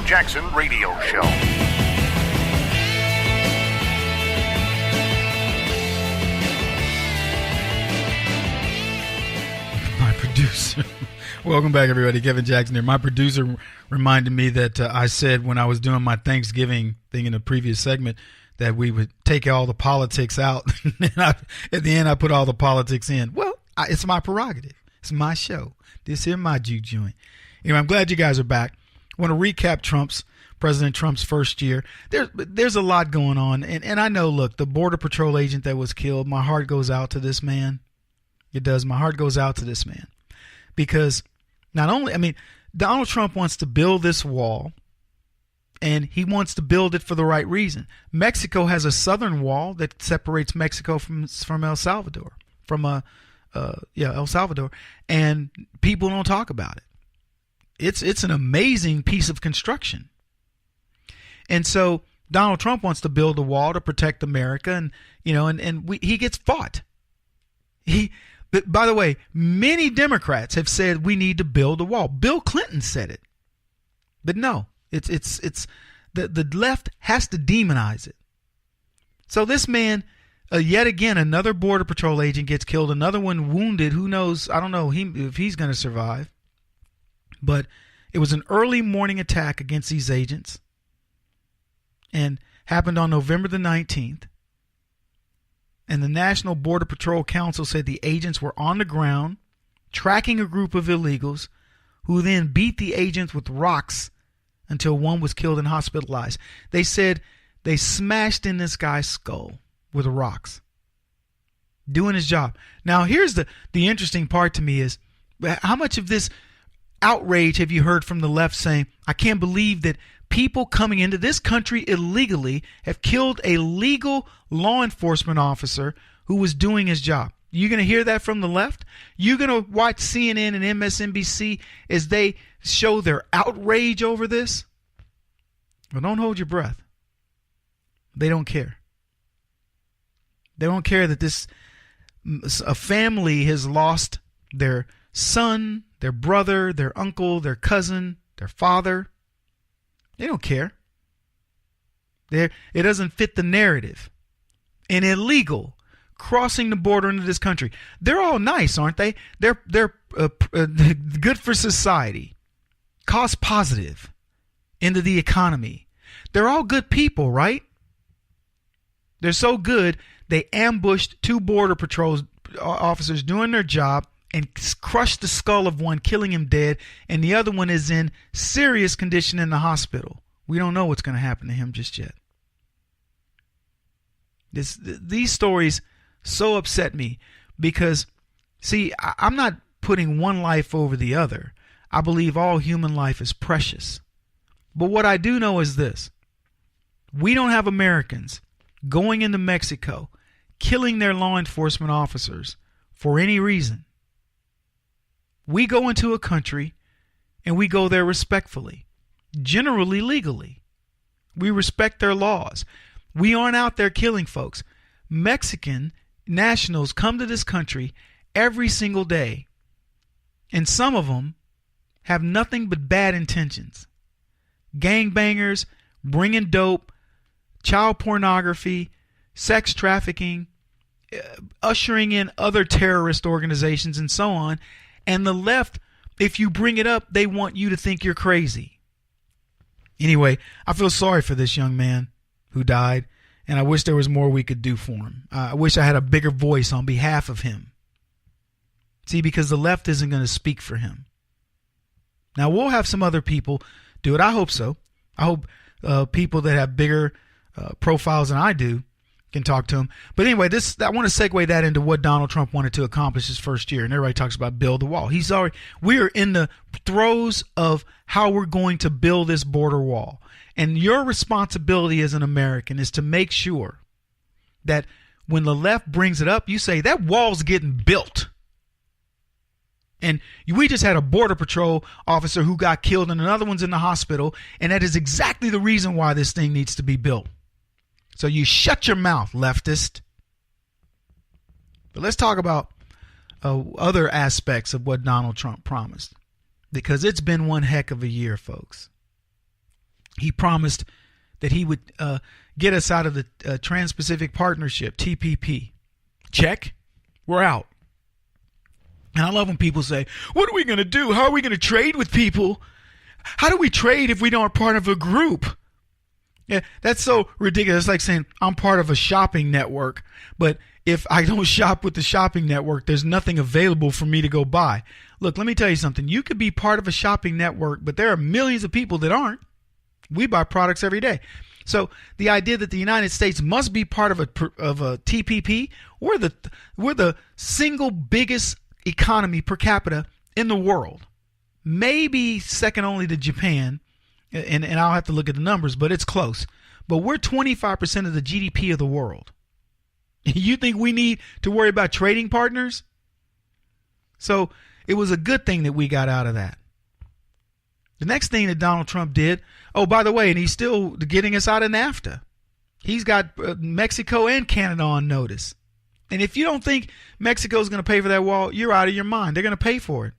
Jackson Radio Show. My producer. Welcome back, everybody. Kevin Jackson here. My producer reminded me that I said when I was doing my Thanksgiving thing in the previous segment that we would take all the politics out. And at the end, I put all the politics in. Well, it's my prerogative. It's my show. This here my juke joint. Anyway, I'm glad you guys are back. I want to recap President Trump's first year. There's a lot going on. And I know, look, the Border Patrol agent that was killed, my heart goes out to this man. It does. My heart goes out to this man. Because Donald Trump wants to build this wall, and he wants to build it for the right reason. Mexico has a southern wall that separates Mexico from El Salvador, El Salvador, and people don't talk about it. It's an amazing piece of construction. And so Donald Trump wants to build a wall to protect America, and he gets fought. But by the way, many Democrats have said we need to build a wall. Bill Clinton said it. But no, it's the left has to demonize it. So this man, yet again, another Border Patrol agent gets killed, another one wounded. Who knows? I don't know if he's going to survive. But it was an early morning attack against these agents and happened on November the 19th. And the National Border Patrol Council said the agents were on the ground tracking a group of illegals who then beat the agents with rocks until one was killed and hospitalized. They said they smashed in this guy's skull with rocks, doing his job. Now, here's the interesting part to me is how much of this outrage have you heard from the left saying, I can't believe that people coming into this country illegally have killed a legal law enforcement officer who was doing his job. You're going to hear that from the left? You're going to watch CNN and MSNBC as they show their outrage over this? Well, don't hold your breath. They don't care. They don't care that a family has lost their son, their brother, their uncle, their cousin, their father. They don't care. It doesn't fit the narrative. And illegal, crossing the border into this country. They're all nice, aren't they? They're good for society, cost positive into the economy. They're all good people, right? They're so good, they ambushed two Border Patrol officers doing their job and crushed the skull of one, killing him dead, and the other one is in serious condition in the hospital. We don't know what's going to happen to him just yet. These stories so upset me because, see, I'm not putting one life over the other. I believe all human life is precious. But what I do know is this. We don't have Americans going into Mexico, killing their law enforcement officers for any reason. We go into a country and we go there respectfully, generally legally. We respect their laws. We aren't out there killing folks. Mexican nationals come to this country every single day, and some of them have nothing but bad intentions. Gangbangers, bringing dope, child pornography, sex trafficking, ushering in other terrorist organizations and so on. And the left, if you bring it up, they want you to think you're crazy. Anyway, I feel sorry for this young man who died, and I wish there was more we could do for him. I wish I had a bigger voice on behalf of him. See, because the left isn't going to speak for him. Now, we'll have some other people do it. I hope so. I hope people that have bigger profiles than I do can talk to him. But anyway, I want to segue that into what Donald Trump wanted to accomplish his first year. And everybody talks about build the wall. We are in the throes of how we're going to build this border wall. And your responsibility as an American is to make sure that when the left brings it up, you say that wall's getting built. And we just had a Border Patrol officer who got killed and another one's in the hospital. And that is exactly the reason why this thing needs to be built. So you shut your mouth, leftist. But let's talk about other aspects of what Donald Trump promised. Because it's been one heck of a year, folks. He promised that he would get us out of the Trans-Pacific Partnership, TPP. Check. We're out. And I love when people say, what are we going to do? How are we going to trade with people? How do we trade if we aren't part of a group? Yeah, that's so ridiculous. It's like saying I'm part of a shopping network, but if I don't shop with the shopping network, there's nothing available for me to go buy. Look, let me tell you something. You could be part of a shopping network, but there are millions of people that aren't. We buy products every day. So the idea that the United States must be part of a TPP, we're the single biggest economy per capita in the world, maybe second only to Japan, and I'll have to look at the numbers, but it's close. But we're 25% of the GDP of the world. You think we need to worry about trading partners? So it was a good thing that we got out of that. The next thing that Donald Trump did, oh, by the way, and he's still getting us out of NAFTA. He's got Mexico and Canada on notice. And if you don't think Mexico's going to pay for that wall, you're out of your mind. They're going to pay for it.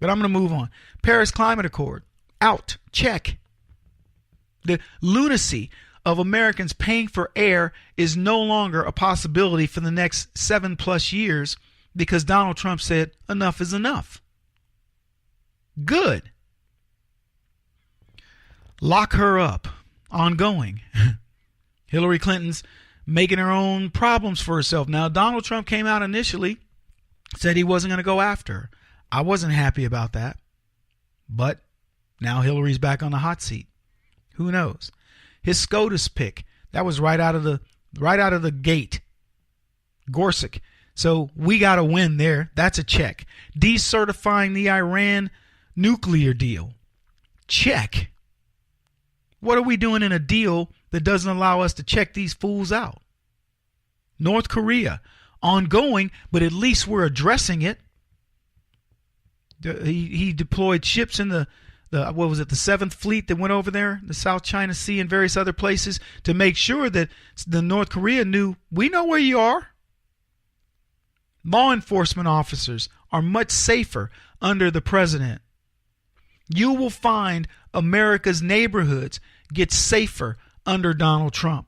But I'm going to move on. Paris Climate Accord, out, check. The lunacy of Americans paying for air is no longer a possibility for the next 7+ years because Donald Trump said enough is enough. Good. Lock her up. Ongoing. Hillary Clinton's making her own problems for herself. Now, Donald Trump came out initially, said he wasn't going to go after her. I wasn't happy about that. But now Hillary's back on the hot seat. Who knows? His SCOTUS pick, that was right out of the gate. Gorsuch. So we got to win there. That's a check. Decertifying the Iran nuclear deal. Check. What are we doing in a deal that doesn't allow us to check these fools out? North Korea, ongoing, but at least we're addressing it. He deployed ships in the 7th Fleet that went over there, the South China Sea and various other places to make sure that the North Korea knew, we know where you are. Law enforcement officers are much safer under the president. You will find America's neighborhoods get safer under Donald Trump.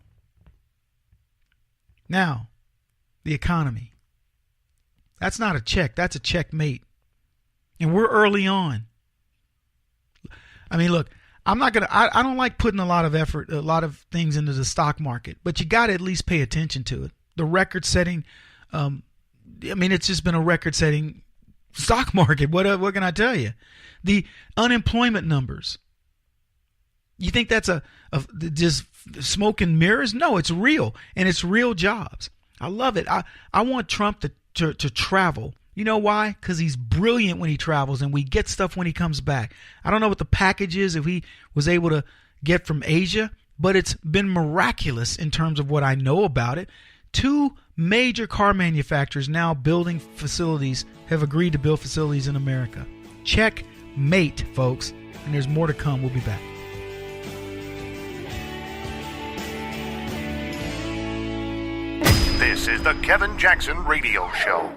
Now, the economy. That's not a check. That's a checkmate. And we're early on. I mean, look, I don't like putting a lot of effort, a lot of things into the stock market, but you got to at least pay attention to it. The record setting, it's just been a record setting stock market. What can I tell you? The unemployment numbers. You think that's just smoke and mirrors? No, it's real, and it's real jobs. I love it. I want Trump to travel. You know why? Because he's brilliant when he travels, and we get stuff when he comes back. I don't know what the package is if he was able to get from Asia, but it's been miraculous in terms of what I know about it. 2 major car manufacturers now building facilities have agreed to build facilities in America. Checkmate, folks. And there's more to come. We'll be back. This is the Kevin Jackson Radio Show.